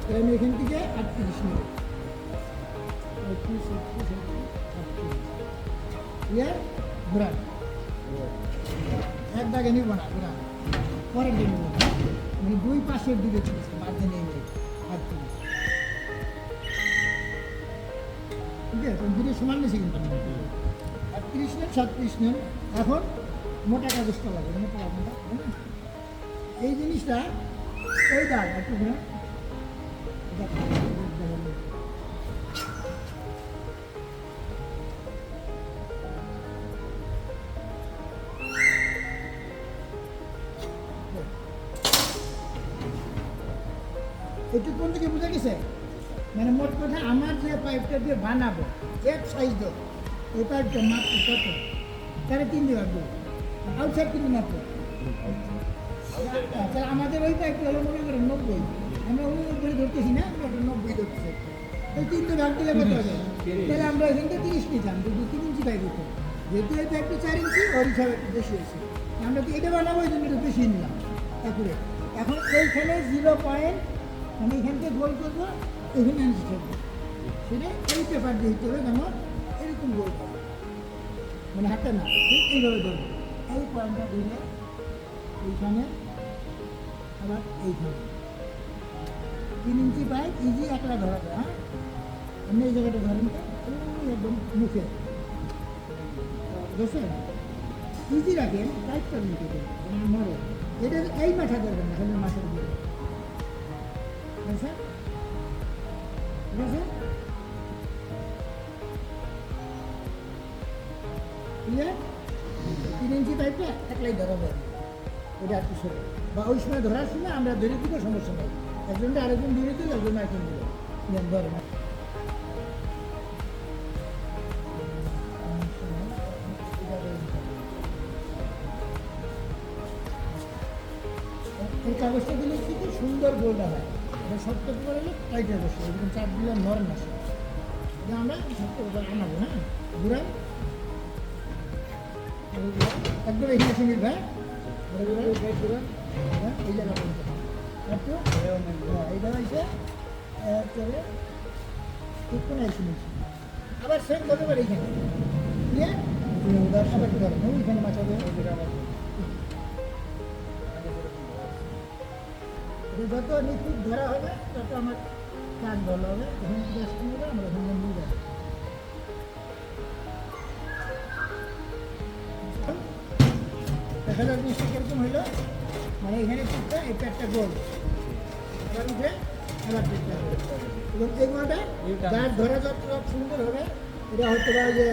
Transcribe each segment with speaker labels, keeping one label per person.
Speaker 1: তাহলে আমি এখান থেকে 38 নেব। 38 ঘোরান, এক দাগে নিব না, ঘোরান পরের দিন নিব, মানে দুই পাশের দিকে চলছে, মাঝে নেই নেই 38। ঠিক আছে, দুটো সমান নিয়েছি কিন্তু 38 নেন, 37 নেন। এখন মোটা কাগজটা লাগে, মোটা কাগজটা এই জিনিসটা এই দাগ একটু ঘুরে একটু কোন দিকে বুঝে গেছে? মানে মোট কথা আমার যে পাইপটা দিয়ে বানাবো এক সাইজ দেব, এই পাইপটা মাত্র কত 3.5 দিয়ে রাখবো, আউটসাইড কিন্তু মাত্র। তাহলে আমাদের ওই পাইপটা হলো মনে করেন 90, আমরা 90 ধরতেছি না, আমরা 90 ধরতেছি। ওই 3 ভাগ দিলে কত হবে? তাহলে আমরা এখানটা 30 নিতাম, যদি 3 ইঞ্চি পাইপ হতো। যেহেতু এই পাইপটা 4 ইঞ্চি, ওর হিসাবে একটু বেশি হয়েছে, আমরা তো এটা বানাবো এই জন্য একটু বেশি নিলাম তারপরে। এখন এইখানে 0 পয়েন্ট, মানে এখান থেকে গোল করবো, এখানে আনছি থাকবো, সেটা এই পেপার দিয়ে দিতে হবে, কেন এরকম গোল করবো, মানে হাতে না, ঠিক এইভাবে ধরবো। এই পয়েন্টটা ধরে এইখানে আবার এইখানে 3 ইঞ্চি পাইপ ইজি একলা ধরা যায়। হ্যাঁ, আপনি এই জায়গাটা ধরেন তো, একদম মুখে বুঝছেন, ইজি রাখেন, পাইপটা মুখে দেবেন মরে, এটা এই মাথা ধরবেন না, খালি মাথার দিকে, ঠিক আছে? ঠিক আছে, ক্লিয়ার? 3 ইঞ্চি পাইপটা একলাই ধরা যায়, ওটা একটু সরে, বা ওই সময় ধরার সময় আমরা ধরে দিব, সমস্যা নেই, একজনটা আরেকজন ধরে দিল, একজন আরেকজন দিল, ধরে না। এই কাগজটা দিলে কিন্তু সুন্দর গোলটা হয়, এটা শক্ত করে টাইট বসে, এরকম চাপ দিলে নরম আসে, এটা আমরা শক্ত করে আনাবো। হ্যাঁ, ঘুরাই একদম এখানে সিঙ্গিল ভাই, এই জায়গা পর্যন্ত একটু এইটা হয়েছে, চলে ঠিক করে এসে নিচ্ছি, আবার সেম করতে পারি এইখানে, দিয়ে আবার কি ধরেন ওইখানে মাথা দেবে, যত নিখুঁত ধরা হবে তত আমার কাজ ভালো হবে, ওখানে গ্যাস কমে আমরা ওখানে নিয়ে যাবো। দেখা যাক জিনিসটা কিরকম হইলো, মানে এখানে টিপটা, এটা একটা গোল, আবার উঠে আবার টিপটা, এবং এই গোলটা যার ধরা যত সুন্দর হবে, এটা হতে পারে যে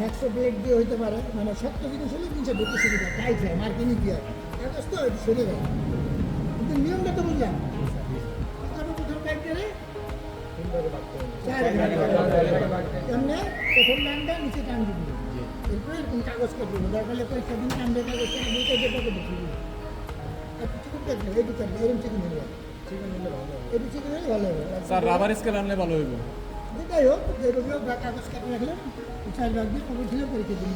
Speaker 1: হ্যাকসো ব্লেড দিয়ে হইতে পারে, মানে শক্ত জিনিস হলে জিনিসটা ধরতে সুবিধা, টাইট হয়, মার্কিনি দিয়ে কাগজ তো একটু সরে যায়, কিন্তু নিয়মটা তো বুঝলাম। প্রথম পাইপটারে এমনি প্রথম লাইনটা নিচে টান দিবি, এরপরে এরকম কাগজ কেটে দেবো, দরকার হলে কয়েকটা দিন টানবে, কাগজ কেটে দিতে যেটা কেটে দিবি, একটু চিকেন কাটবে, এইটু কাটবে, এরকম চিকেন হলে একটু চিকেন হলে ভালো হবে।
Speaker 2: স্যার রাবার স্কেল আনলে ভালো হইব,
Speaker 1: যেটাই হোক, যেগুলো কাগজ কেটে রাখলেন 4 ভাগ দিয়ে খবর ছিল পরীক্ষা দিন,